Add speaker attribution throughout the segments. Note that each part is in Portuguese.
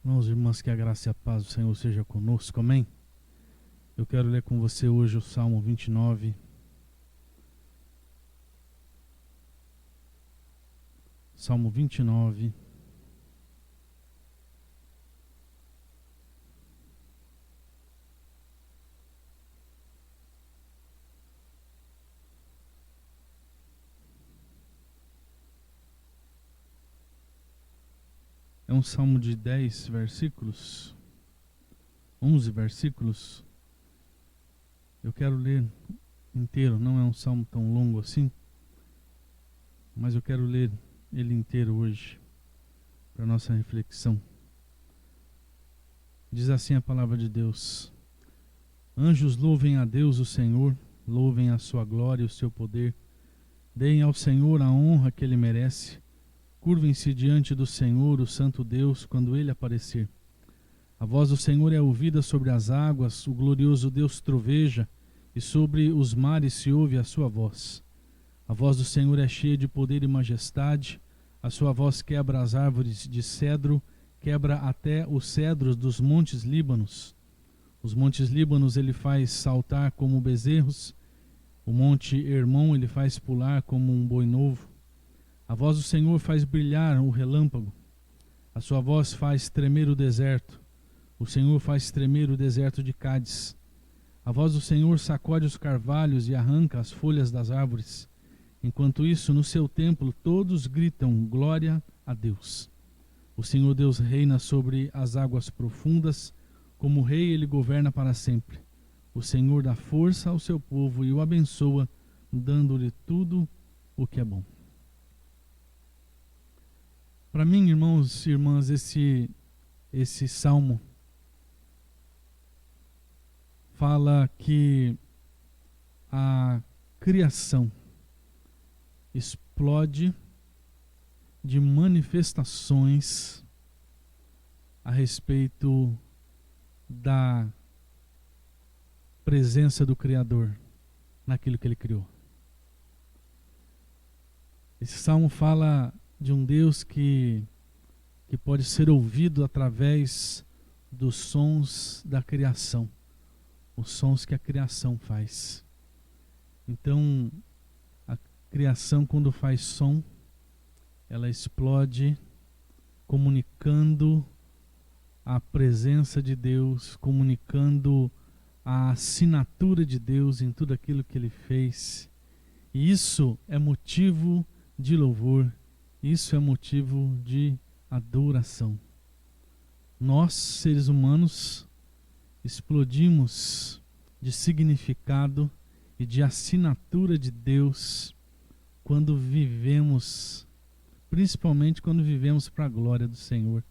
Speaker 1: Irmãos e irmãs, que a graça e a paz do Senhor seja conosco, amém? Eu quero ler com você hoje o Salmo 29. Salmo 29. É um salmo de 10 versículos, 11 versículos. Eu quero ler inteiro, não é um salmo tão longo assim, mas eu quero ler ele inteiro hoje, para nossa reflexão. Diz assim a palavra de Deus: Anjos, louvem a Deus o Senhor, louvem a sua glória e o seu poder, deem ao Senhor a honra que ele merece. Curvem-se diante do Senhor, o Santo Deus, quando ele aparecer. A voz do Senhor é ouvida sobre as águas, o glorioso Deus troveja, e sobre os mares se ouve a sua voz. A voz do Senhor é cheia de poder e majestade, a sua voz quebra as árvores de cedro, quebra até os cedros dos montes Líbanos. Os montes Líbanos ele faz saltar como bezerros, o monte Hermon ele faz pular como um boi novo. A voz do Senhor faz brilhar o relâmpago. A sua voz faz tremer o deserto. O Senhor faz tremer o deserto de Cádiz. A voz do Senhor sacode os carvalhos e arranca as folhas das árvores. Enquanto isso, no seu templo, todos gritam glória a Deus. O Senhor Deus reina sobre as águas profundas. Como rei, ele governa para sempre. O Senhor dá força ao seu povo e o abençoa, dando-lhe tudo o que é bom. Para mim, irmãos e irmãs, esse salmo fala que a criação explode de manifestações a respeito da presença do Criador naquilo que ele criou. Esse salmo fala de um Deus que pode ser ouvido através dos sons da criação, os sons que a criação faz. Então, a criação, quando faz som, ela explode comunicando a presença de Deus, comunicando a assinatura de Deus em tudo aquilo que ele fez. E isso é motivo de louvor. Isso é motivo de adoração. Nós, seres humanos, explodimos de significado e de assinatura de Deus quando vivemos, principalmente quando vivemos para a glória do Senhor,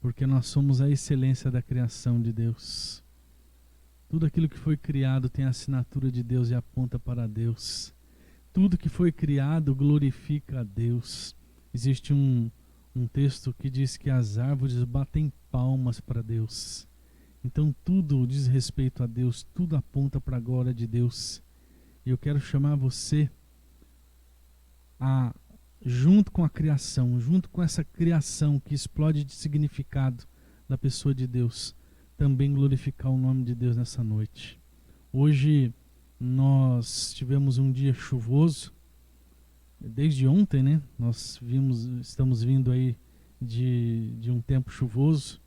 Speaker 1: porque nós somos a excelência da criação de Deus. Tudo aquilo que foi criado tem a assinatura de Deus e aponta para Deus. Tudo que foi criado glorifica a Deus. Existe um texto que diz que as árvores batem palmas para Deus. Então tudo diz respeito a Deus, tudo aponta para a glória de Deus. E eu quero chamar você a, junto com a criação, junto com essa criação que explode de significado da pessoa de Deus, também glorificar o nome de Deus nessa noite. Hoje nós tivemos um dia chuvoso, desde ontem, né? Estamos vindo aí de um tempo chuvoso,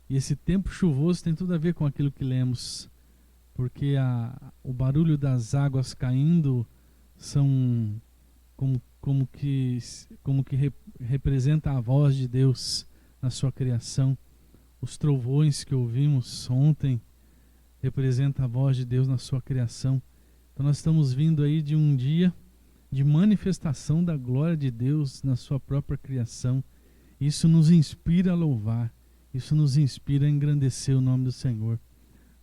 Speaker 1: e esse tempo chuvoso tem tudo a ver com aquilo que lemos, porque o barulho das águas caindo são como que representa a voz de Deus na sua criação. Os trovões que ouvimos ontem representa a voz de Deus na sua criação. Então nós estamos vindo aí de um dia de manifestação da glória de Deus na sua própria criação. Isso nos inspira a louvar, isso nos inspira a engrandecer o nome do Senhor.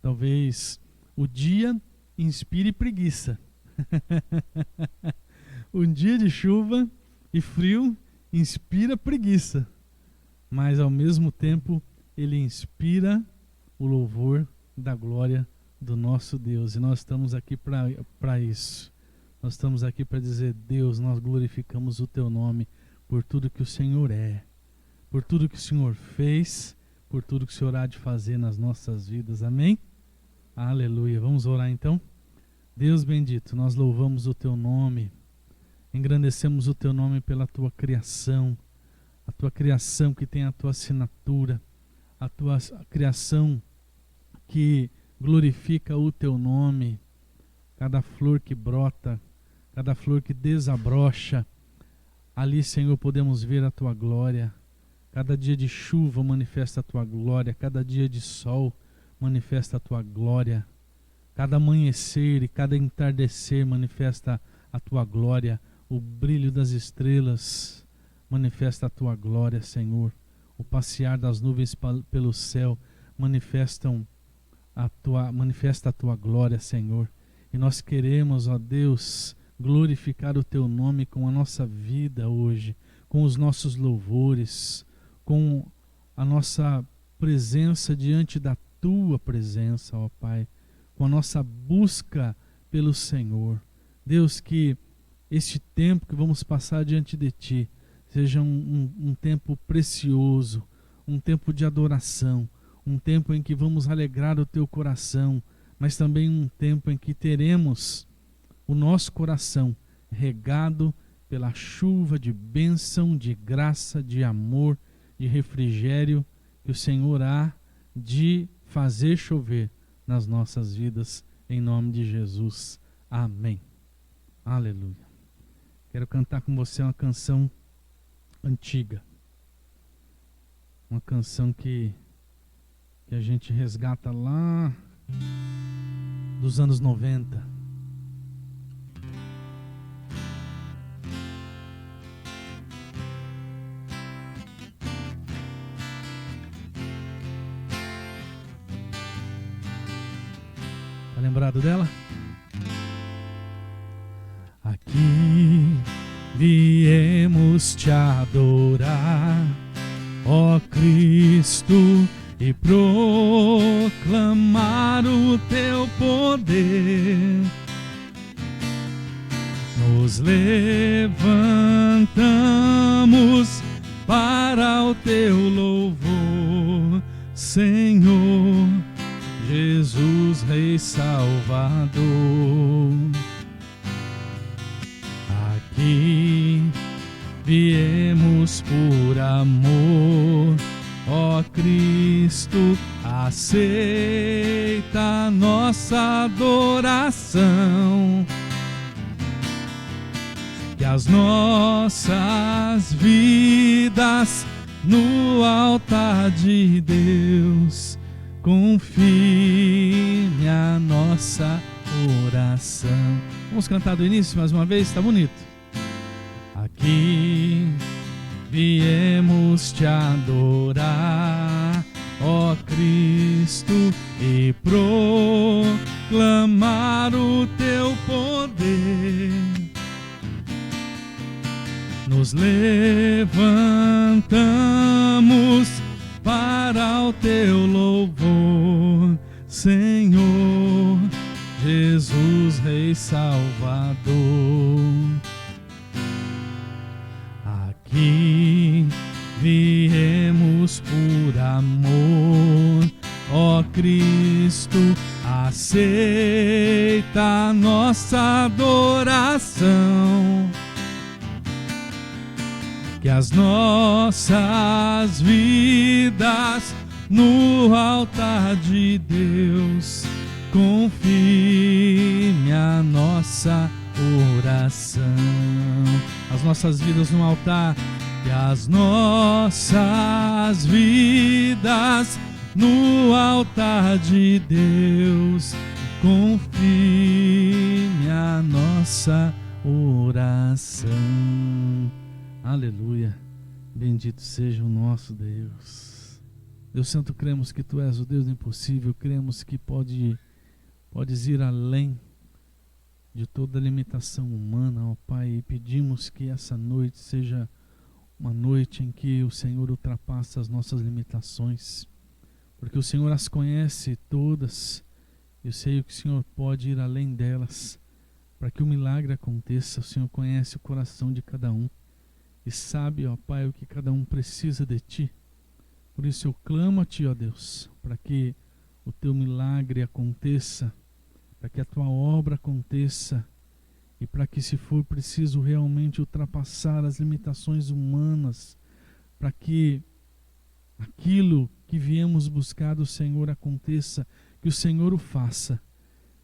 Speaker 1: Talvez o dia inspire preguiça. Um dia de chuva e frio inspira preguiça, mas ao mesmo tempo ele inspira o louvor da glória do nosso Deus. E nós estamos aqui para isso. Nós estamos aqui para dizer: Deus, nós glorificamos o teu nome por tudo que o Senhor é, por tudo que o Senhor fez, por tudo que o Senhor há de fazer nas nossas vidas. Amém? Aleluia. Vamos orar então? Deus bendito, nós louvamos o Teu nome, engrandecemos o Teu nome pela Tua criação, a Tua criação que tem a Tua assinatura, a Tua criação que glorifica o Teu nome. Cada flor que brota, cada flor que desabrocha, ali, Senhor, podemos ver a Tua glória. Cada dia de chuva manifesta a Tua glória, cada dia de sol manifesta a Tua glória. Cada amanhecer e cada entardecer manifesta a Tua glória. O brilho das estrelas manifesta a Tua glória, Senhor. O passear das nuvens pelo céu manifesta a Tua glória, Senhor. E nós queremos, ó Deus, glorificar o Teu nome com a nossa vida hoje, com os nossos louvores, com a nossa presença diante da Tua presença, ó Pai, com a nossa busca pelo Senhor. Deus, que este tempo que vamos passar diante de Ti seja um tempo precioso, um tempo de adoração, um tempo em que vamos alegrar o Teu coração, mas também um tempo em que teremos o nosso coração regado pela chuva de bênção, de graça, de amor, de refrigério que o Senhor há de fazer chover nas nossas vidas, em nome de Jesus. Amém. Aleluia. Quero cantar com você uma canção antiga, uma canção que a gente resgata lá dos anos 90. Tá lembrado dela? Aqui viemos te adorar, ó Cristo, e proclamar o Teu poder. Nos levantamos para o Teu louvor, Senhor Jesus, Rei Salvador. Aqui viemos por amor, ó Cristo, aceita nossa adoração. Que as nossas vidas no altar de Deus confirme a nossa oração. Vamos cantar do início mais uma vez, tá bonito. Aqui viemos te adorar, ó Cristo, e proclamar o Teu poder. Nos levantamos para o Teu louvor, Senhor Jesus, Rei Salvador. Aqui viemos por amor, ó Cristo, aceita nossa adoração. Que as nossas vidas no altar de Deus confirme a nossa oração. As nossas vidas no altar, que as nossas vidas no altar de Deus confirme a nossa oração. Aleluia. Bendito seja o nosso Deus. Deus Santo, cremos que Tu és o Deus do impossível, cremos que podes ir além de toda limitação humana, ó Pai, e pedimos que essa noite seja uma noite em que o Senhor ultrapassa as nossas limitações, porque o Senhor as conhece todas. Eu sei que o Senhor pode ir além delas, para que o milagre aconteça. O Senhor conhece o coração de cada um e sabe, ó Pai, o que cada um precisa de Ti. Por isso eu clamo a Ti, ó Deus, para que o Teu milagre aconteça, para que a Tua obra aconteça e para que, se for preciso realmente ultrapassar as limitações humanas, para que aquilo que viemos buscar do Senhor aconteça, que o Senhor o faça,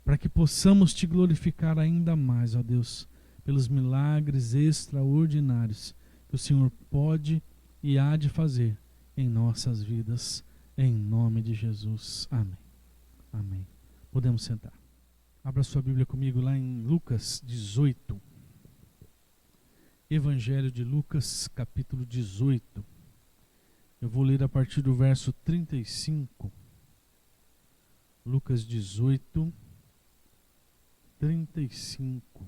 Speaker 1: para que possamos Te glorificar ainda mais, ó Deus, pelos milagres extraordinários que o Senhor pode e há de fazer em nossas vidas, em nome de Jesus. Amém. Amém. Podemos sentar. Abra sua Bíblia comigo lá em Lucas 18. Evangelho de Lucas, capítulo 18. Eu vou ler a partir do verso 35. Lucas 18, 35.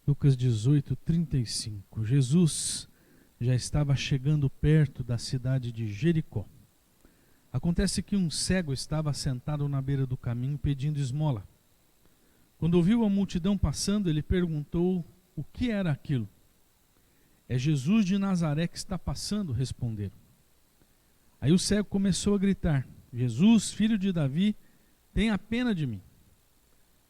Speaker 1: Lucas 18, 35. Jesus já estava chegando perto da cidade de Jericó. Acontece que um cego estava sentado na beira do caminho pedindo esmola. Quando ouviu a multidão passando, ele perguntou o que era aquilo. É Jesus de Nazaré que está passando, responderam. Aí o cego começou a gritar: Jesus, filho de Davi, tenha pena de mim.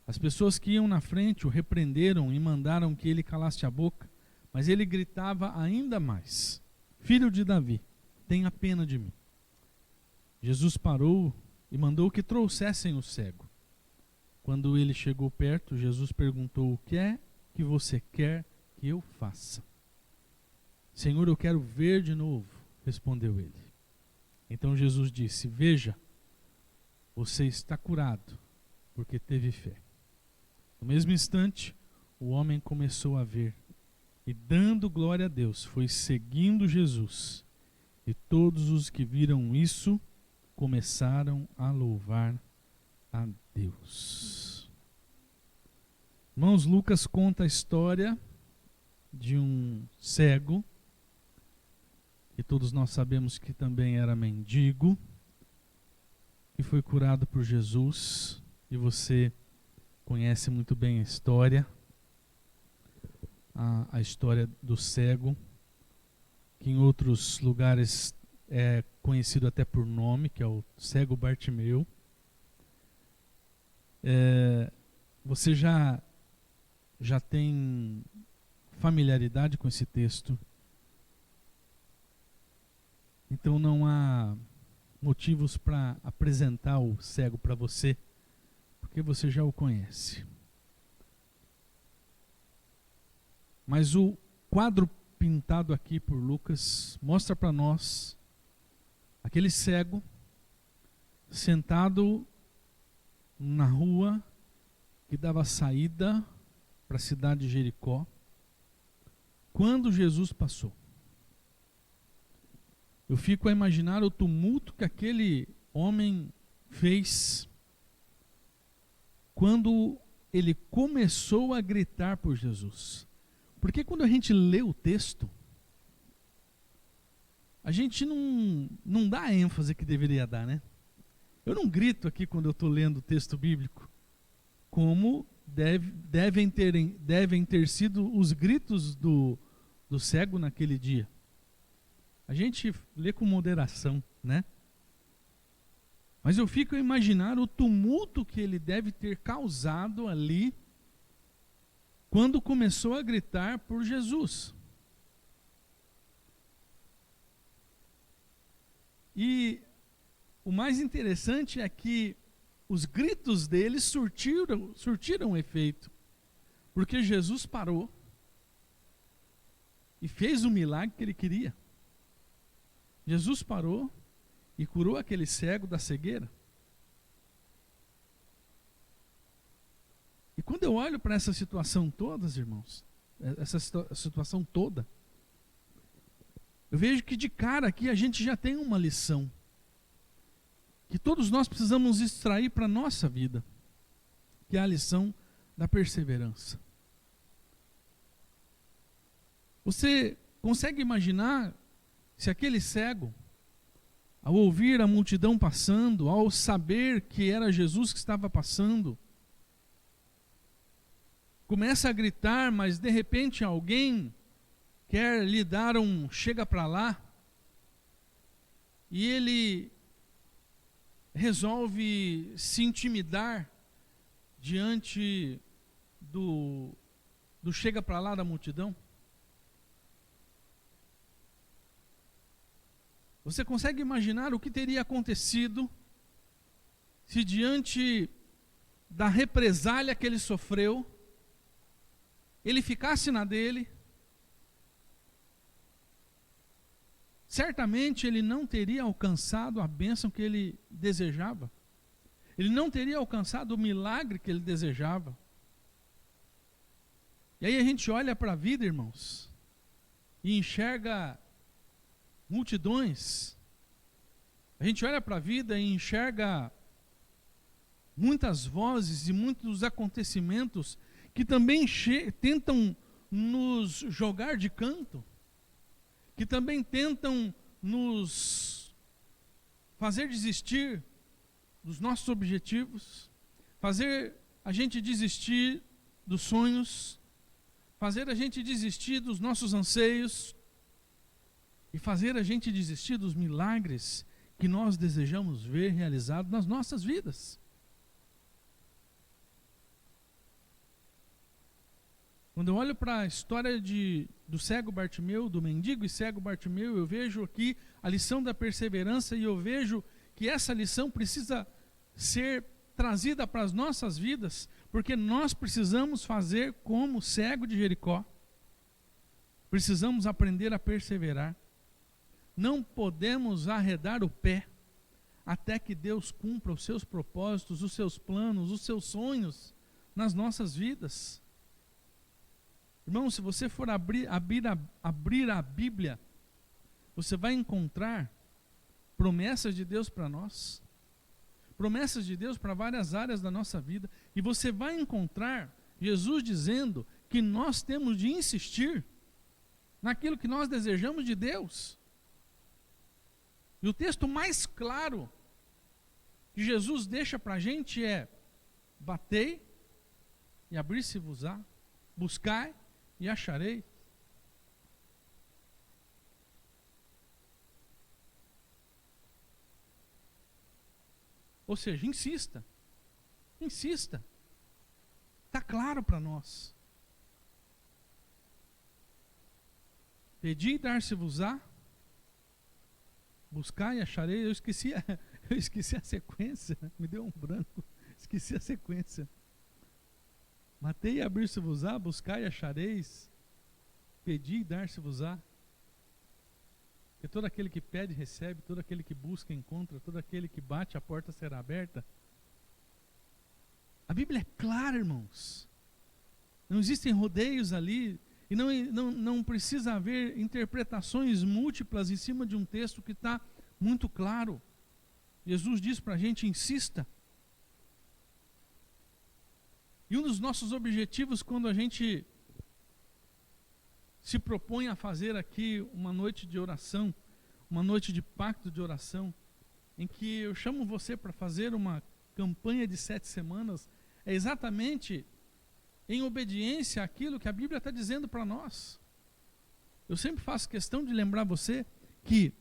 Speaker 1: As pessoas que iam na frente o repreenderam e mandaram que ele calasse a boca, mas ele gritava ainda mais: Filho de Davi, tenha pena de mim. Jesus parou e mandou que trouxessem o cego. Quando ele chegou perto, Jesus perguntou: o que é que você quer que eu faça? Senhor, eu quero ver de novo, respondeu ele. Então Jesus disse: veja, você está curado, porque teve fé. No mesmo instante, o homem começou a ver e, dando glória a Deus, foi seguindo Jesus. E todos os que viram isso começaram a louvar a Deus. Irmãos, Lucas conta a história de um cego, que todos nós sabemos que também era mendigo, que foi curado por Jesus, e você conhece muito bem a história, a história do cego, que em outros lugares é conhecido até por nome, que é o cego Bartimeu. Você já tem familiaridade com esse texto, então não há motivos para apresentar o cego para você, porque você já o conhece. Mas o quadro pintado aqui por Lucas mostra para nós aquele cego sentado na rua que dava saída para a cidade de Jericó, quando Jesus passou. Eu fico a imaginar o tumulto que aquele homem fez quando ele começou a gritar por Jesus. Porque quando a gente lê o texto, a gente não dá a ênfase que deveria dar, né? Eu não grito aqui quando eu estou lendo o texto bíblico, como devem ter sido os gritos do cego naquele dia. A gente lê com moderação, né? Mas eu fico a imaginar o tumulto que ele deve ter causado ali, quando começou a gritar por Jesus. E o mais interessante é que os gritos dele surtiram efeito, porque Jesus parou e fez o milagre que ele queria. Jesus parou e curou aquele cego da cegueira. E quando eu olho para essa situação toda, irmãos, essa situação toda, eu vejo que de cara aqui a gente já tem uma lição que todos nós precisamos extrair para a nossa vida, que é a lição da perseverança. Você consegue imaginar se aquele cego ao ouvir a multidão passando, ao saber que era Jesus que estava passando, começa a gritar, mas de repente alguém quer lhe dar um chega para lá, e ele resolve se intimidar diante do chega para lá da multidão. Você consegue imaginar o que teria acontecido se diante da represália que ele sofreu, ele ficasse na dele? Certamente ele não teria alcançado a bênção que ele desejava. Ele não teria alcançado o milagre que ele desejava. E aí a gente olha para a vida, irmãos, e enxerga multidões. A gente olha para a vida e enxerga muitas vozes e muitos acontecimentos que também tentam nos jogar de canto, que também tentam nos fazer desistir dos nossos objetivos, fazer a gente desistir dos sonhos, fazer a gente desistir dos nossos anseios e fazer a gente desistir dos milagres que nós desejamos ver realizados nas nossas vidas. Quando eu olho para a história do cego Bartimeu, do mendigo e cego Bartimeu, eu vejo aqui a lição da perseverança, e eu vejo que essa lição precisa ser trazida para as nossas vidas, porque nós precisamos fazer como o cego de Jericó. Precisamos aprender a perseverar. Não podemos arredar o pé até que Deus cumpra os seus propósitos, os seus planos, os seus sonhos nas nossas vidas. Irmão, se você for abrir a Bíblia, você vai encontrar promessas de Deus para nós, promessas de Deus para várias áreas da nossa vida, e você vai encontrar Jesus dizendo que nós temos de insistir naquilo que nós desejamos de Deus. E o texto mais claro que Jesus deixa para a gente é: batei e abrir-se-vos-á, buscai e acharei. Ou seja, insista, insista. Está claro para nós. Pedi e dar-se-vos-á, buscar e acharei. Eu esqueci a sequência, me deu um branco, esqueci a sequência. Matei e abrir-se-vos-á, buscar e achareis, pedi e dar-se-vos-á. Porque todo aquele que pede, recebe, todo aquele que busca, encontra, todo aquele que bate, a porta será aberta. A Bíblia é clara, irmãos. Não existem rodeios ali, e não precisa haver interpretações múltiplas em cima de um texto que está muito claro. Jesus diz para a gente: insista. E um dos nossos objetivos, quando a gente se propõe a fazer aqui uma noite de oração, uma noite de pacto de oração, em que eu chamo você para fazer uma campanha de 7 semanas, é exatamente em obediência àquilo que a Bíblia está dizendo para nós. Eu sempre faço questão de lembrar você que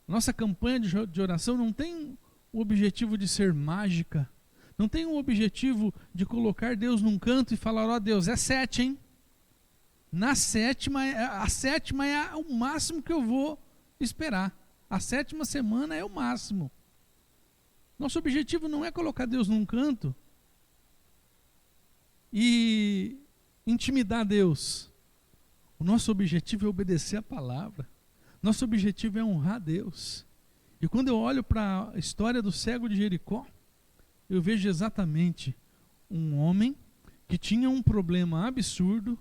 Speaker 1: nossa campanha de oração não tem o objetivo de ser mágica, não tem o objetivo de colocar Deus num canto e falar: ó Deus, é 7, hein? A sétima é o máximo que eu vou esperar. A 7ª semana é o máximo. Nosso objetivo não é colocar Deus num canto e intimidar Deus. O nosso objetivo é obedecer a palavra. Nosso objetivo é honrar Deus. E quando eu olho para a história do cego de Jericó, eu vejo exatamente um homem que tinha um problema absurdo,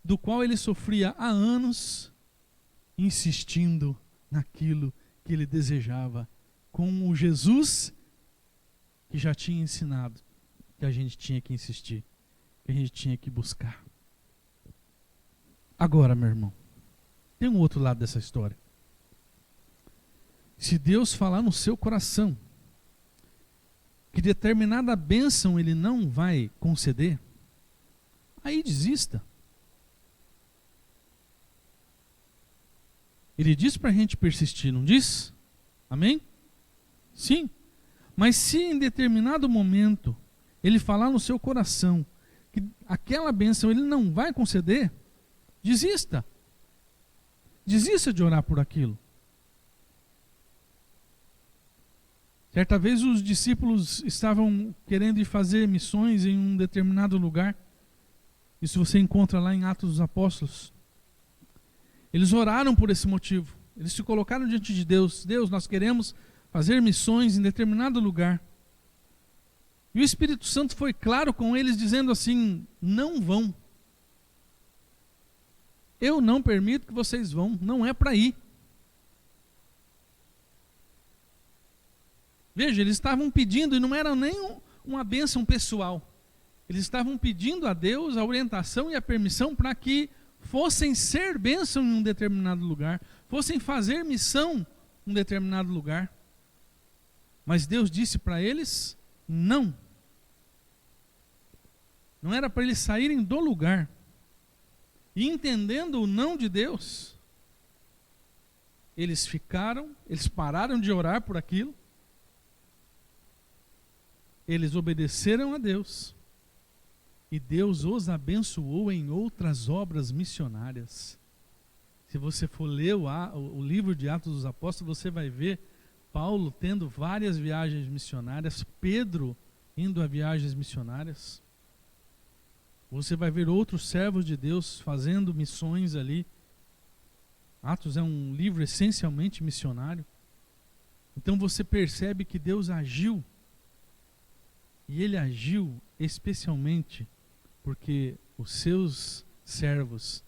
Speaker 1: do qual ele sofria há anos, insistindo naquilo que ele desejava, com o Jesus que já tinha ensinado que a gente tinha que insistir, que a gente tinha que buscar. Agora, meu irmão, tem um outro lado dessa história. Se Deus falar no seu coração que determinada bênção Ele não vai conceder, aí desista. Ele diz para a gente persistir, não diz? Amém? Sim. Mas se em determinado momento Ele falar no seu coração que aquela bênção Ele não vai conceder, desista. Desista de orar por aquilo. Certa vez os discípulos estavam querendo ir fazer missões em um determinado lugar. Isso você encontra lá em Atos dos Apóstolos. Eles oraram por esse motivo. Eles se colocaram diante de Deus. Deus, nós queremos fazer missões em determinado lugar. E o Espírito Santo foi claro com eles, dizendo assim: não vão. Eu não permito que vocês vão. Não é para ir. Veja, eles estavam pedindo, e não era nem uma bênção pessoal. Eles estavam pedindo a Deus a orientação e a permissão para que fossem ser bênção em um determinado lugar, fossem fazer missão em um determinado lugar. Mas Deus disse para eles, não. Não era para eles saírem do lugar. E entendendo o não de Deus, eles pararam de orar por aquilo, eles obedeceram a Deus, e Deus os abençoou em outras obras missionárias. Se você for ler o livro de Atos dos Apóstolos, você vai ver Paulo tendo várias viagens missionárias, Pedro indo a viagens missionárias. Você vai ver outros servos de Deus fazendo missões ali. Atos é um livro essencialmente missionário. Então você percebe que Deus agiu. E Ele agiu especialmente porque os seus servos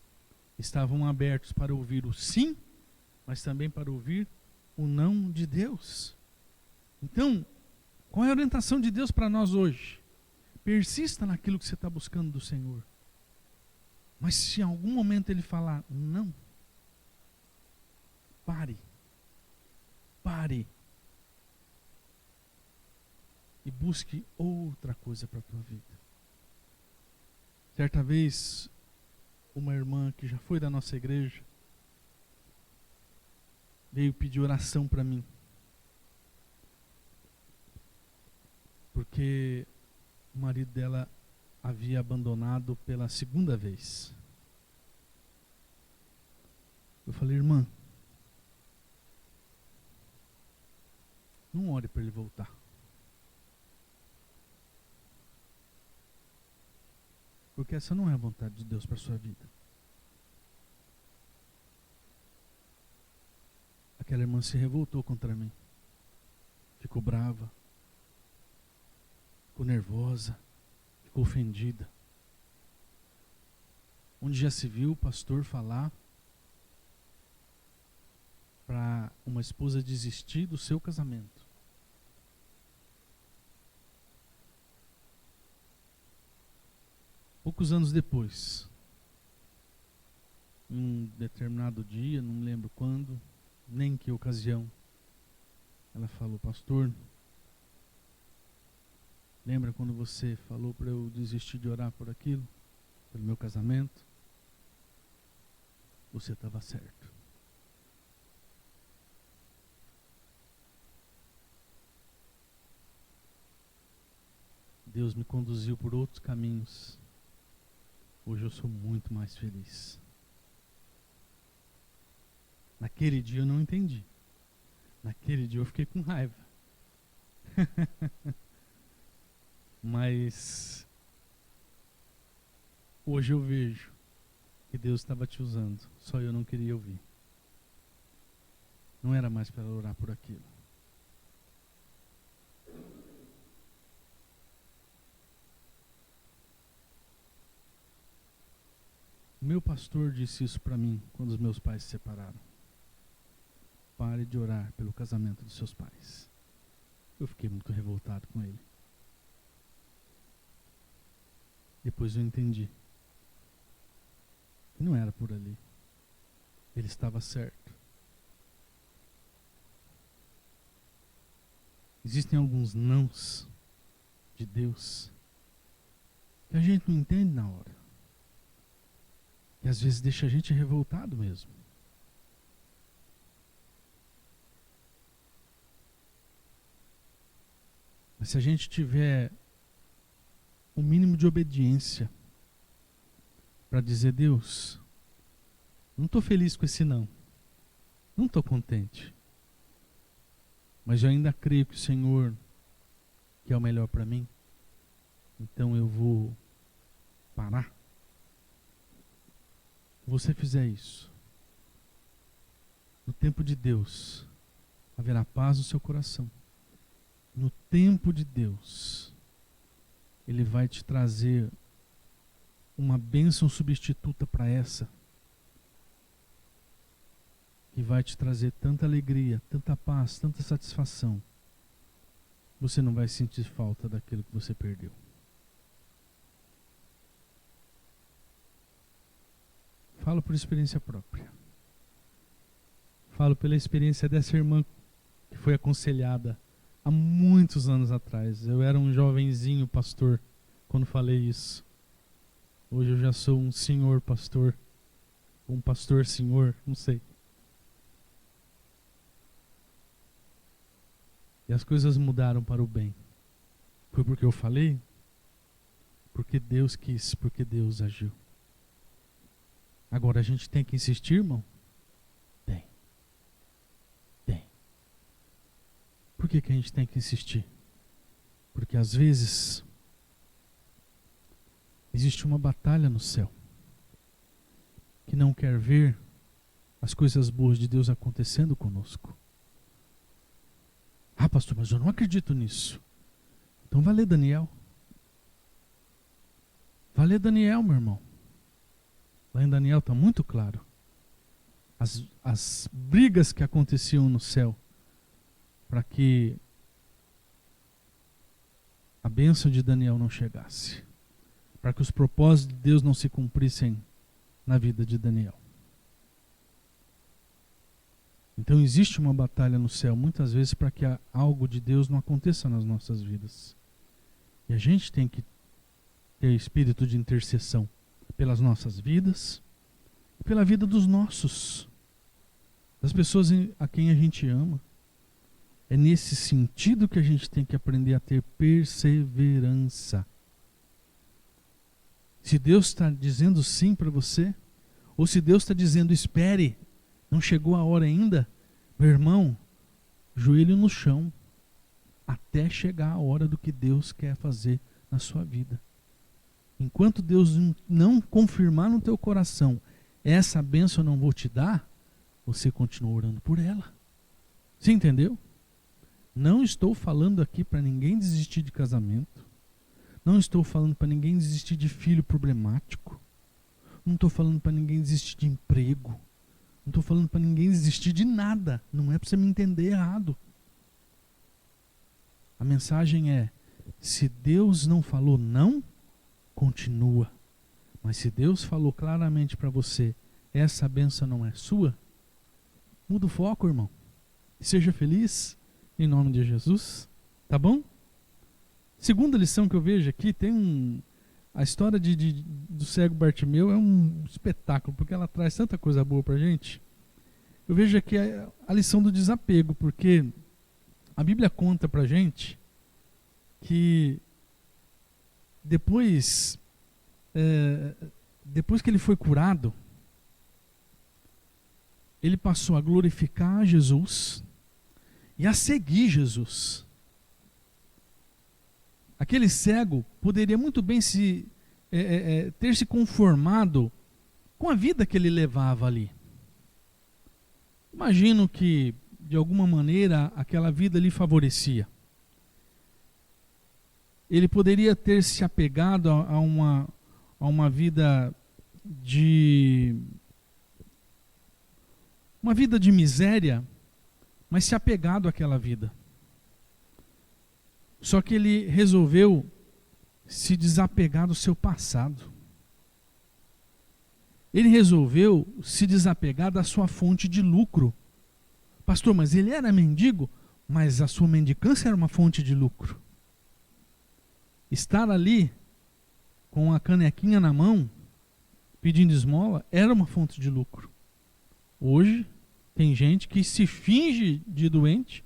Speaker 1: estavam abertos para ouvir o sim, mas também para ouvir o não de Deus. Então, qual é a orientação de Deus para nós hoje? Persista naquilo que você está buscando do Senhor. Mas se em algum momento Ele falar não, pare. E busque outra coisa para a tua vida. Certa vez, uma irmã que já foi da nossa igreja veio pedir oração para mim. Porque o marido dela havia abandonado pela segunda vez. Eu falei, irmã, não ore para ele voltar. Porque essa não é a vontade de Deus para a sua vida. Aquela irmã se revoltou contra mim. Ficou brava. Ficou nervosa. Ficou ofendida. Onde já se viu o pastor falar para uma esposa desistir do seu casamento? Poucos anos depois, em um determinado dia, não me lembro quando, nem em que ocasião, ela falou, pastor, lembra quando você falou para eu desistir de orar por aquilo, pelo meu casamento? Você estava certo. Deus me conduziu por outros caminhos. Hoje eu sou muito mais feliz. Naquele dia eu não entendi. Naquele dia eu fiquei com raiva. Mas hoje eu vejo que Deus estava te usando. Só eu não queria ouvir. Não era mais para orar por aquilo. Meu pastor disse isso para mim quando os meus pais se separaram. Pare de orar pelo casamento dos seus pais. Eu fiquei muito revoltado com ele. Depois eu entendi que não era por ali. Ele estava certo. Existem alguns nãos de Deus que a gente não entende na hora. Que às vezes deixa a gente revoltado mesmo. Mas se a gente tiver um mínimo de obediência para dizer: Deus, não estou feliz com esse não. Não estou contente. Mas eu ainda creio que o Senhor quer o melhor para mim. Então eu vou parar. Se você fizer isso, no tempo de Deus, haverá paz no seu coração. No tempo de Deus, Ele vai te trazer uma bênção substituta para essa, que vai te trazer tanta alegria, tanta paz, tanta satisfação. Você não vai sentir falta daquilo que você perdeu. Falo por experiência própria. Falo pela experiência dessa irmã que foi aconselhada há muitos anos atrás. Eu era um jovenzinho pastor quando falei isso. Hoje eu já sou um senhor pastor. Um pastor senhor, não sei. E as coisas mudaram para o bem. Foi porque eu falei? Porque Deus quis, porque Deus agiu. Agora a gente tem que insistir, irmão? Tem. Por que a gente tem que insistir? Porque às vezes existe uma batalha no céu que não quer ver as coisas boas de Deus acontecendo conosco. Ah, pastor, mas eu não acredito nisso. Então vai ler Daniel. Vai ler Daniel, meu irmão. Lá em Daniel está muito claro. As brigas que aconteciam no céu para que a bênção de Daniel não chegasse. Para que os propósitos de Deus não se cumprissem na vida de Daniel. Então existe uma batalha no céu, muitas vezes, para que algo de Deus não aconteça nas nossas vidas. E a gente tem que ter espírito de intercessão pelas nossas vidas e pela vida dos nossos, das pessoas a quem a gente ama. É nesse sentido que a gente tem que aprender a ter perseverança. Se Deus está dizendo sim para você, ou se Deus está dizendo espere, não chegou a hora ainda, meu irmão, joelho no chão, até chegar a hora do que Deus quer fazer na sua vida. Enquanto Deus não confirmar no teu coração, essa bênção eu não vou te dar, você continua orando por ela. Você entendeu? Não estou falando aqui para ninguém desistir de casamento. Não estou falando para ninguém desistir de filho problemático. Não estou falando para ninguém desistir de emprego. Não estou falando para ninguém desistir de nada. Não é para você me entender errado. A mensagem é: se Deus não falou não, continua. Mas se Deus falou claramente para você, essa bênção não é sua, muda o foco, irmão. Seja feliz, em nome de Jesus. Tá bom? Segunda lição que eu vejo aqui, tem a história do cego Bartimeu é um espetáculo, porque ela traz tanta coisa boa pra gente. Eu vejo aqui a lição do desapego, porque a Bíblia conta pra gente que depois que ele foi curado, ele passou a glorificar Jesus e a seguir Jesus. Aquele cego poderia muito bem ter se conformado com a vida que ele levava ali. Imagino que, de alguma maneira, aquela vida lhe favorecia. Ele poderia ter se apegado a uma vida de miséria, mas se apegado àquela vida. Só que ele resolveu se desapegar do seu passado. Ele resolveu se desapegar da sua fonte de lucro. Pastor, mas ele era mendigo? mas a sua mendicância era uma fonte de lucro. Estar ali com a canequinha na mão, pedindo esmola, era uma fonte de lucro. Hoje, tem gente que se finge de doente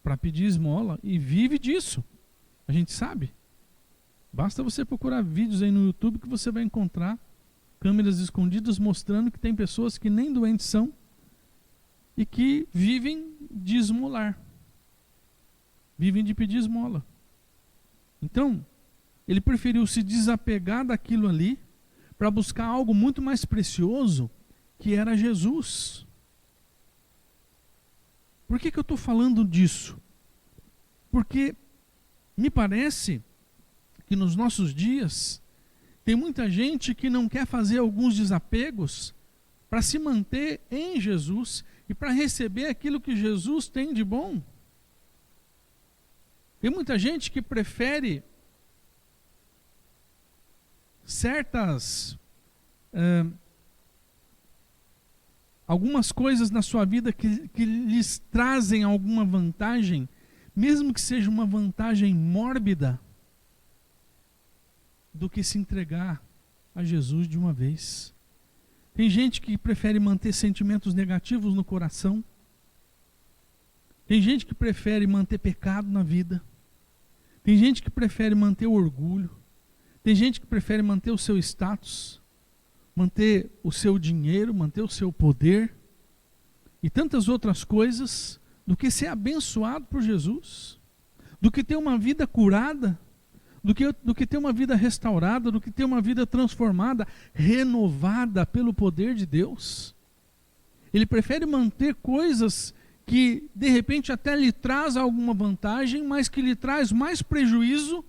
Speaker 1: para pedir esmola e vive disso. A gente sabe. Basta você procurar vídeos aí no YouTube que você vai encontrar câmeras escondidas mostrando que tem pessoas que nem doentes são e que vivem de esmolar. Vivem de pedir esmola. Então, ele preferiu se desapegar daquilo ali para buscar algo muito mais precioso, que era Jesus. Por que eu estou falando disso? Porque me parece que nos nossos dias tem muita gente que não quer fazer alguns desapegos para se manter em Jesus e para receber aquilo que Jesus tem de bom. Tem muita gente que prefere certas algumas coisas na sua vida que lhes trazem alguma vantagem, mesmo que seja uma vantagem mórbida, do que se entregar a Jesus de uma vez. Tem gente que prefere manter sentimentos negativos no coração. Tem gente que prefere manter pecado na vida. Tem gente que prefere manter o orgulho. Tem gente que prefere manter o seu status, manter o seu dinheiro, manter o seu poder e tantas outras coisas, do que ser abençoado por Jesus, do que ter uma vida curada, do que ter uma vida restaurada, do que ter uma vida transformada, renovada pelo poder de Deus. Ele prefere manter coisas que de repente até lhe traz alguma vantagem, mas que lhe traz mais prejuízo,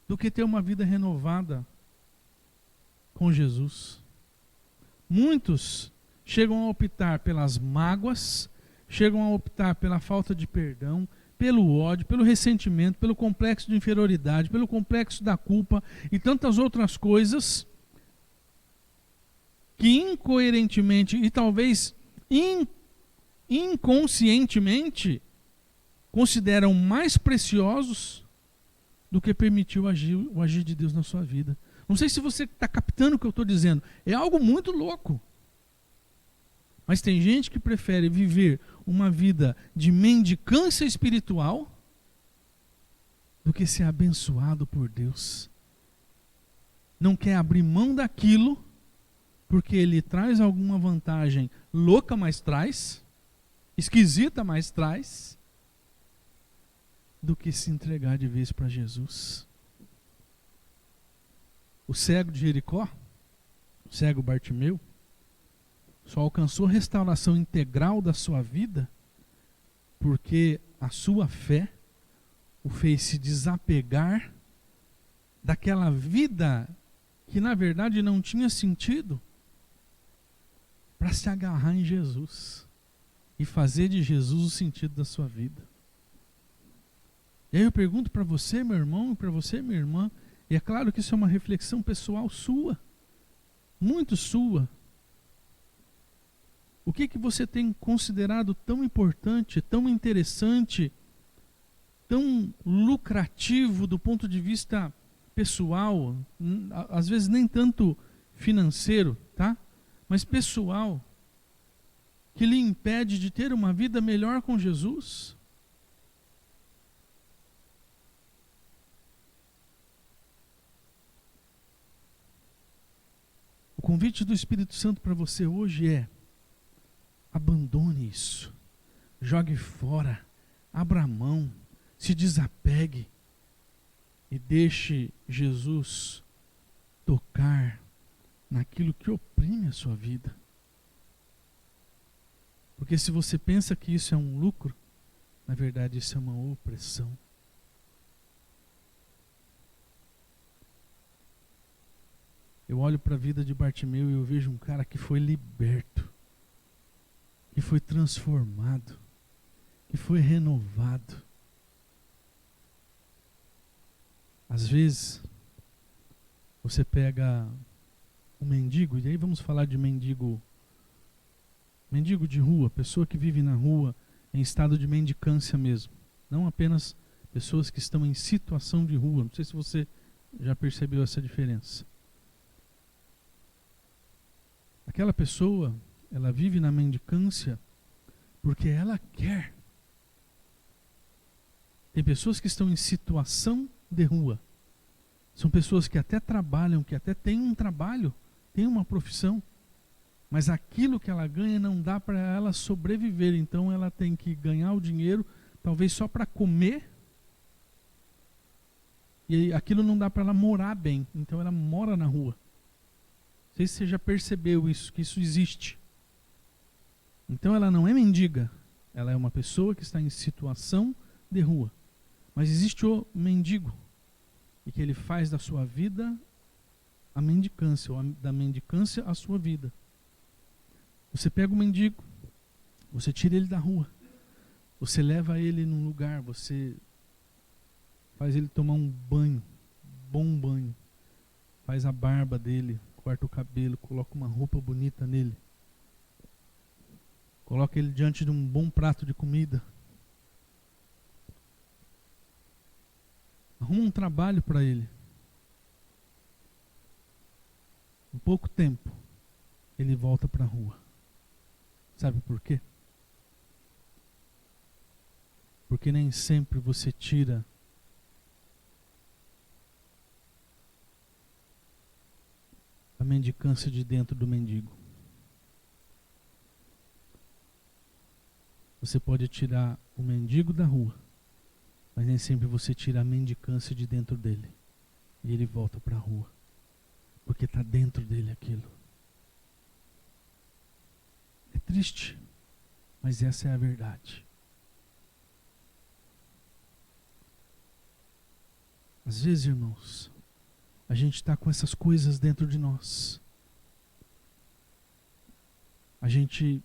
Speaker 1: do que ter uma vida renovada com Jesus. Muitos chegam a optar pelas mágoas, chegam a optar pela falta de perdão, pelo ódio, pelo ressentimento, pelo complexo de inferioridade, pelo complexo da culpa e tantas outras coisas que incoerentemente e talvez inconscientemente consideram mais preciosos do que permitiu o agir de Deus na sua vida. Não sei se você está captando o que eu estou dizendo. É algo muito louco. Mas tem gente que prefere viver uma vida de mendicância espiritual do que ser abençoado por Deus. Não quer abrir mão daquilo porque ele traz alguma vantagem louca, mas traz, esquisita, mas traz, do que se entregar de vez para Jesus. O cego de Jericó, o cego Bartimeu, só alcançou restauração integral da sua vida porque a sua fé o fez se desapegar daquela vida que na verdade não tinha sentido, para se agarrar em Jesus e fazer de Jesus o sentido da sua vida. E aí eu pergunto para você, meu irmão, e para você, minha irmã, e é claro que isso é uma reflexão pessoal sua, muito sua. O que você tem considerado tão importante, tão interessante, tão lucrativo do ponto de vista pessoal, às vezes nem tanto financeiro, tá? Mas pessoal, que lhe impede de ter uma vida melhor com Jesus? O convite do Espírito Santo para você hoje é: abandone isso, jogue fora, abra mão, se desapegue e deixe Jesus tocar naquilo que oprime a sua vida. Porque se você pensa que isso é um lucro, na verdade isso é uma opressão. Eu olho para a vida de Bartimeu e eu vejo um cara que foi liberto, que foi transformado, que foi renovado. Às vezes, você pega um mendigo, e aí vamos falar de mendigo de rua, pessoa que vive na rua em estado de mendicância mesmo. Não apenas pessoas que estão em situação de rua. Não sei se você já percebeu essa diferença. Aquela pessoa, ela vive na mendicância porque ela quer. Tem pessoas que estão em situação de rua. São pessoas que até trabalham, que até têm um trabalho, têm uma profissão, mas aquilo que ela ganha não dá para ela sobreviver. Então ela tem que ganhar o dinheiro, talvez só para comer, e aquilo não dá para ela morar bem. Então ela mora na rua. Não sei se você já percebeu isso, que isso existe. Então ela não é mendiga, ela é uma pessoa que está em situação de rua. Mas existe o mendigo, e que ele faz da sua vida a mendicância, ou da mendicância a sua vida. Você pega o mendigo, você tira ele da rua, você leva ele num lugar, você faz ele tomar um banho, bom banho, faz a barba dele, corta o cabelo, coloca uma roupa bonita nele, coloca ele diante de um bom prato de comida, arruma um trabalho para ele. Em pouco tempo, ele volta para a rua. Sabe por quê? Porque nem sempre você tira a mendicância de dentro do mendigo. Você pode tirar o mendigo da rua, mas nem sempre você tira a mendicância de dentro dele. E ele volta para a rua. Porque está dentro dele aquilo. É triste, mas essa é a verdade. Às vezes, irmãos, a gente está com essas coisas dentro de nós. A gente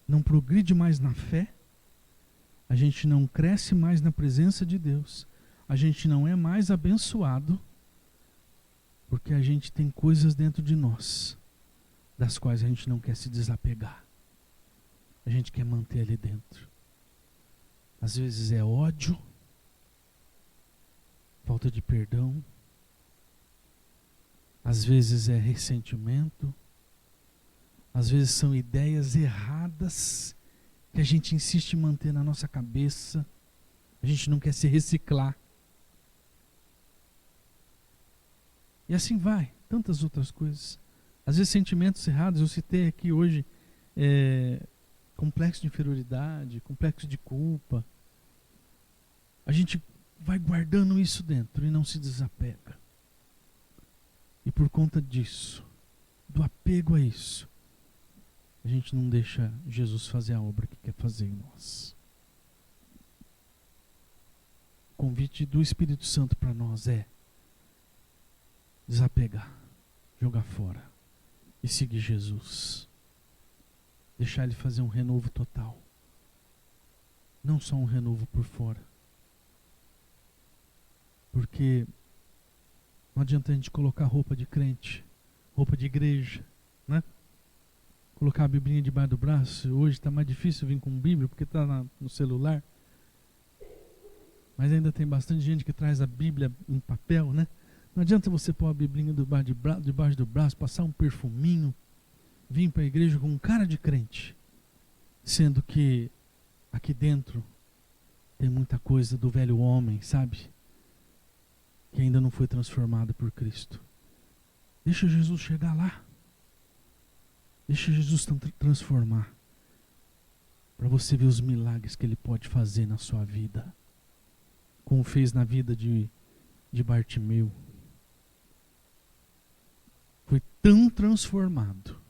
Speaker 1: não progride mais na fé. A gente não cresce mais na presença de Deus. A gente não é mais abençoado. Porque a gente tem coisas dentro de nós, das quais a gente não quer se desapegar. A gente quer manter ali dentro. Às vezes é ódio, falta de perdão. Às vezes é ressentimento. Às vezes são ideias erradas que a gente insiste em manter na nossa cabeça. A gente não quer se reciclar. E assim vai, tantas outras coisas. Às vezes sentimentos errados, eu citei aqui hoje, complexo de inferioridade, complexo de culpa. A gente vai guardando isso dentro e não se desapega. E por conta disso, do apego a isso, a gente não deixa Jesus fazer a obra que quer fazer em nós. O convite do Espírito Santo para nós é desapegar, jogar fora e seguir Jesus. Deixar Ele fazer um renovo total. Não só um renovo por fora. Porque não adianta a gente colocar roupa de crente, roupa de igreja, né? Colocar a biblinha debaixo do braço. Hoje está mais difícil vir com Bíblia porque está no celular. Mas ainda tem bastante gente que traz a Bíblia em papel, né? Não adianta você pôr a biblinha debaixo do braço, passar um perfuminho, vir para a igreja com um cara de crente, sendo que aqui dentro tem muita coisa do velho homem, sabe? Que ainda não foi transformado por Cristo. Deixa Jesus chegar lá. Deixa Jesus transformar. Para você ver os milagres que Ele pode fazer na sua vida. Como fez na vida de Bartimeu. Foi tão transformado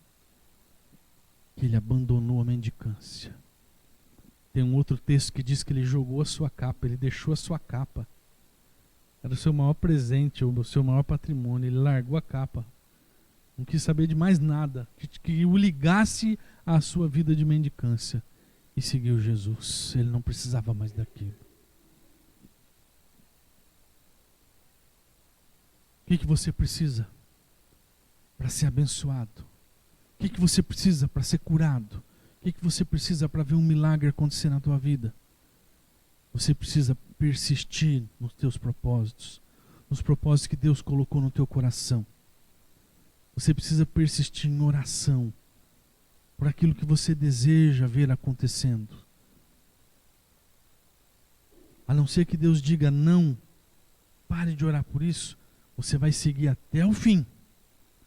Speaker 1: que ele abandonou a mendicância. Tem um outro texto que diz que ele jogou a sua capa, ele deixou a sua capa. Era o seu maior presente, o seu maior patrimônio. Ele largou a capa. Não quis saber de mais nada que o ligasse à sua vida de mendicância. E seguiu Jesus. Ele não precisava mais daquilo. O que você precisa para ser abençoado? O que você precisa para ser curado? O que você precisa para ver um milagre acontecer na tua vida? Você precisa persistir nos teus propósitos, nos propósitos que Deus colocou no teu coração. Você precisa persistir em oração por aquilo que você deseja ver acontecendo. A não ser que Deus diga não, pare de orar por isso, você vai seguir até o fim,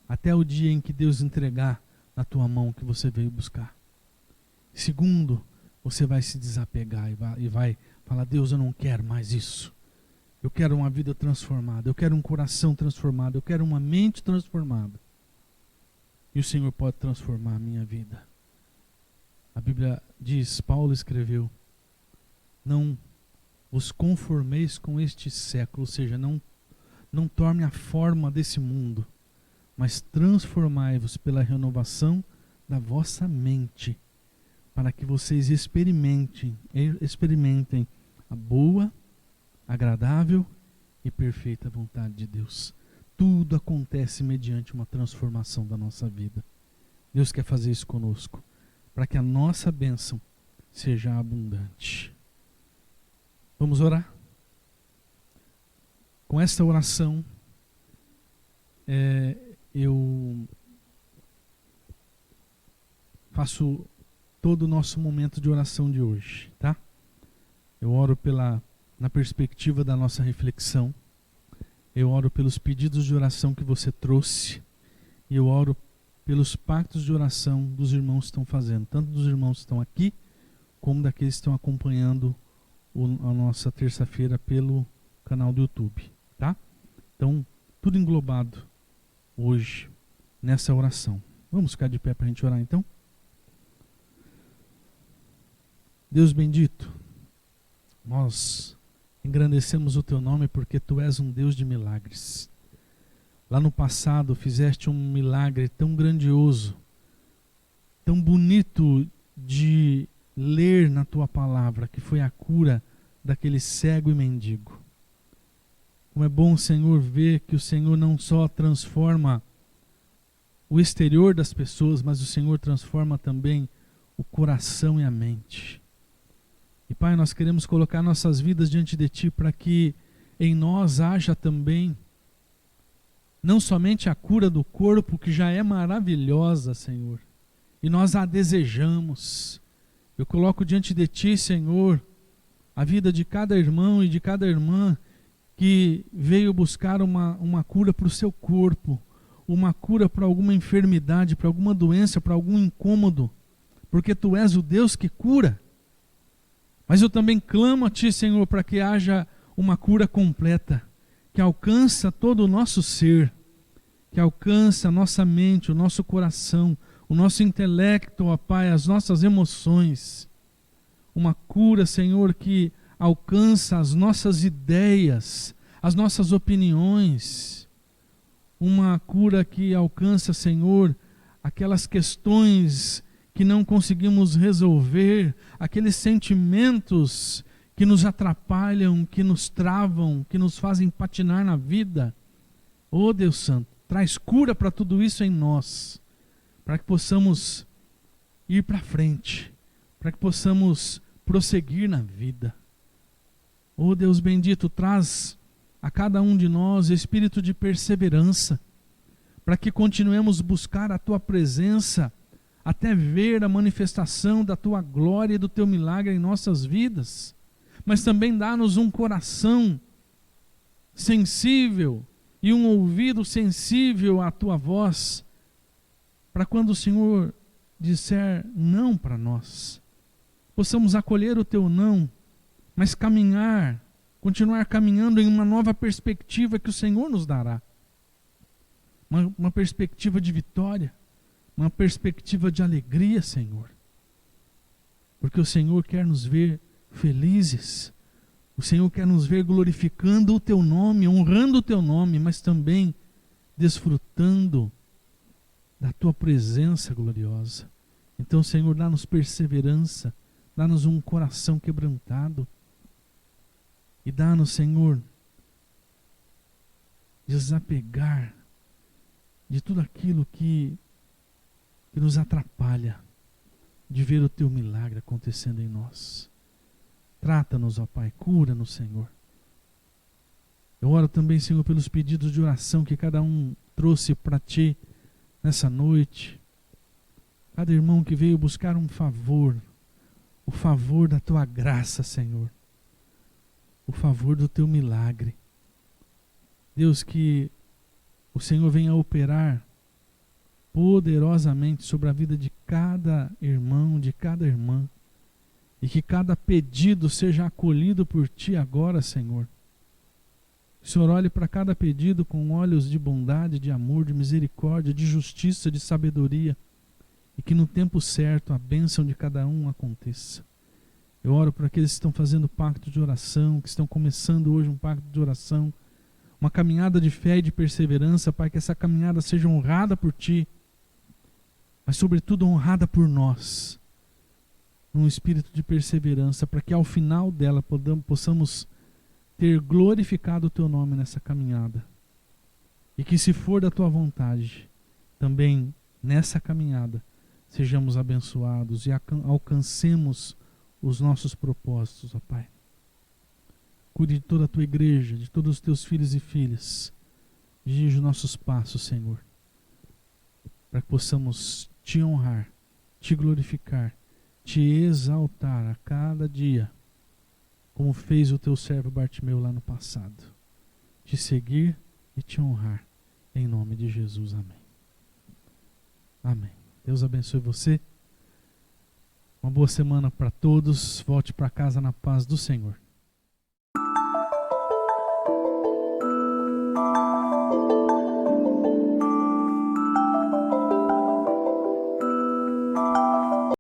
Speaker 1: até o dia em que Deus entregar na tua mão o que você veio buscar. Segundo, você vai se desapegar e vai falar: Deus, eu não quero mais isso. Eu quero uma vida transformada, eu quero um coração transformado, eu quero uma mente transformada. E o Senhor pode transformar a minha vida. A Bíblia diz, Paulo escreveu: não vos conformeis com este século, ou seja, não torne a forma desse mundo, mas transformai-vos pela renovação da vossa mente, para que vocês experimentem a boa, agradável e perfeita vontade de Deus. Tudo acontece mediante uma transformação da nossa vida. Deus quer fazer isso conosco, para que a nossa bênção seja abundante. Vamos orar? Com esta oração, eu faço todo o nosso momento de oração de hoje, tá? Eu oro na perspectiva da nossa reflexão. Eu oro pelos pedidos de oração que você trouxe. E eu oro pelos pactos de oração dos irmãos que estão fazendo. Tanto dos irmãos que estão aqui, como daqueles que estão acompanhando a nossa terça-feira pelo canal do YouTube. Tá? Então, tudo englobado hoje nessa oração. Vamos ficar de pé para a gente orar então? Deus bendito, nós engrandecemos o teu nome porque tu és um Deus de milagres. Lá no passado fizeste um milagre tão grandioso, tão bonito de ler na tua palavra, que foi a cura daquele cego e mendigo. Como é bom, Senhor, ver que o Senhor não só transforma o exterior das pessoas, mas o Senhor transforma também o coração e a mente. E Pai, nós queremos colocar nossas vidas diante de Ti para que em nós haja também não somente a cura do corpo, que já é maravilhosa, Senhor, e nós a desejamos. Eu coloco diante de Ti, Senhor, a vida de cada irmão e de cada irmã que veio buscar uma cura para o seu corpo, uma cura para alguma enfermidade, para alguma doença, para algum incômodo, porque Tu és o Deus que cura. Mas eu também clamo a Ti, Senhor, para que haja uma cura completa, que alcança todo o nosso ser, que alcança a nossa mente, o nosso coração, o nosso intelecto, ó Pai, as nossas emoções. Uma cura, Senhor, que alcança as nossas ideias, as nossas opiniões. Uma cura que alcança, Senhor, aquelas questões que não conseguimos resolver, aqueles sentimentos que nos atrapalham, que nos travam, que nos fazem patinar na vida. Oh Deus Santo, traz cura para tudo isso em nós, para que possamos ir para frente, para que possamos prosseguir na vida. Oh Deus bendito, traz a cada um de nós espírito de perseverança, para que continuemos buscar a Tua presença, até ver a manifestação da Tua glória e do Teu milagre em nossas vidas. Mas também dá-nos um coração sensível e um ouvido sensível à Tua voz, para quando o Senhor disser não para nós, possamos acolher o Teu não, mas continuar caminhando em uma nova perspectiva que o Senhor nos dará. Uma perspectiva de vitória, uma perspectiva de alegria, Senhor. Porque o Senhor quer nos ver felizes. O Senhor quer nos ver glorificando o Teu nome, honrando o Teu nome, mas também desfrutando da Tua presença gloriosa. Então, Senhor, dá-nos perseverança, dá-nos um coração quebrantado. E dá-nos, Senhor, desapegar de tudo aquilo que nos atrapalha, de ver o teu milagre acontecendo em nós. Trata-nos, ó Pai, cura-nos, Senhor. Eu oro também, Senhor, pelos pedidos de oração que cada um trouxe para Ti nessa noite. Cada irmão que veio buscar um favor, o favor da Tua graça, Senhor. O favor do Teu milagre. Deus, que o Senhor venha operar poderosamente sobre a vida de cada irmão, de cada irmã. E que cada pedido seja acolhido por Ti agora, Senhor. Que o Senhor olhe para cada pedido com olhos de bondade, de amor, de misericórdia, de justiça, de sabedoria. E que no tempo certo a bênção de cada um aconteça. Eu oro por aqueles que estão fazendo pacto de oração, que estão começando hoje um pacto de oração, uma caminhada de fé e de perseverança, Pai, que essa caminhada seja honrada por Ti, mas sobretudo honrada por nós, num espírito de perseverança, para que ao final dela possamos ter glorificado o Teu nome nessa caminhada. E que, se for da Tua vontade, também nessa caminhada sejamos abençoados e alcancemos os nossos propósitos, ó Pai. Cuide de toda a Tua igreja, de todos os Teus filhos e filhas. Dirige os nossos passos, Senhor, para que possamos Te honrar, Te glorificar, Te exaltar a cada dia, como fez o Teu servo Bartimeu lá no passado. Te seguir e Te honrar. Em nome de Jesus, amém. Amém. Deus abençoe você. Uma boa semana para todos. Volte para casa na paz do Senhor.